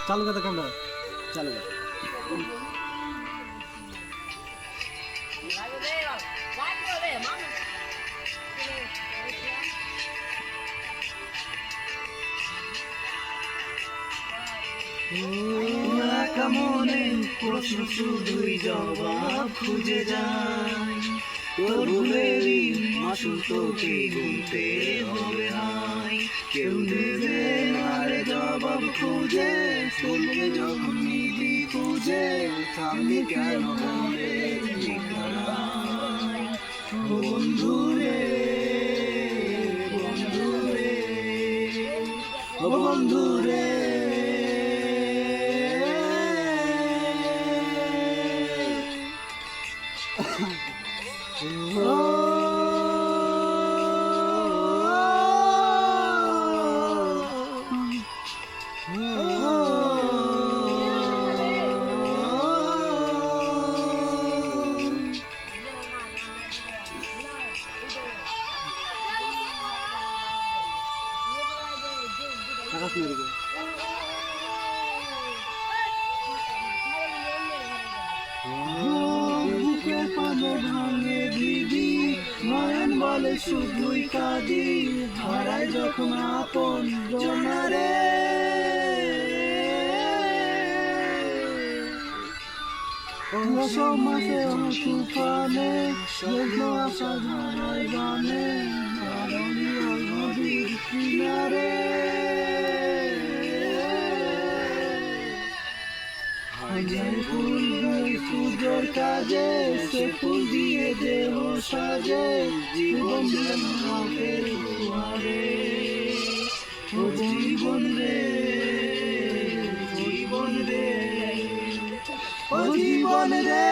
চালু কথা ক্যামেরা চালু কর। একা মনে প্রশ্ন শুধুই জবাব খুঁজে যায়, তোর ভুলেরই মাসুল তোকে গুনতে হবে নাই। কেউ দেবে না রে জবাব খুঁজে, শুনবে যখন নিবি খুঁজে, থামবি কেন বলে ঠিকানায়। বন্ধুরে বন্ধুরে ও বন্ধুরে, আকাশ মেরে গেল। বুকে পানে ভাঙে দিদি, নয়ন বলে শুধুই কাঁদি, হারায় যখন আপন জনারে। সমাজে তুফানে শুকনো আশা ধারায় গানে, ধারণী নদীর কিনারে। হাজার ফুল পুজোর কাজে, সে ফুল দিয়ে দেহ সাজে, জীবন যেন রঙের দুয়ারে। ও জীবন রে জীবন রে ও জীবন রে,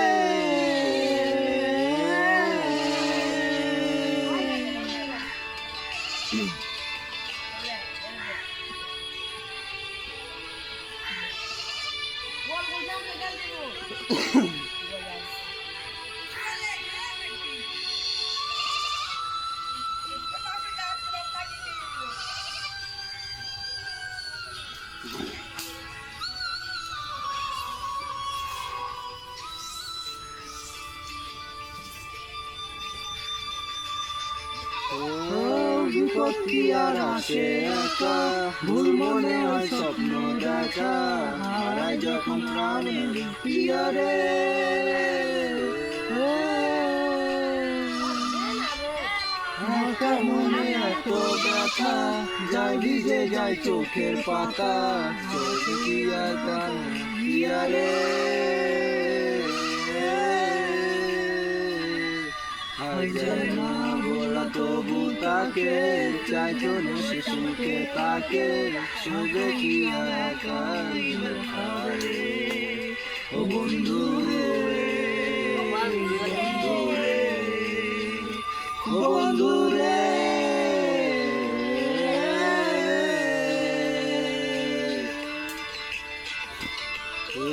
বিপত্তি আর আসে একা, ভুল মনে হয় স্বপ্ন দেখা, হারায় যখন প্রাণের পিয়ারে। একা মনে এত ব্যথা, যায় ভিজে যায় চোখের পাতা, চোখে কি আর কান পিয়ারে। যায় না বলা তবু তাকে, চাইতো না শিশুকে তাকে, শুধু কি আর একাই খাবে। ও বন্ধু রে বন্ধু রে ও বন্ধু রে, ও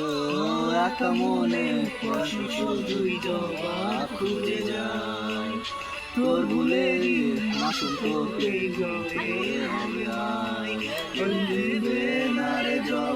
একা মনে প্রশ্ন শুধুই জবাব খুঁজে যায়, তোর ভুলেরই মাসুল তোকে গুনতে হবে আই। দেবে না রে জবাব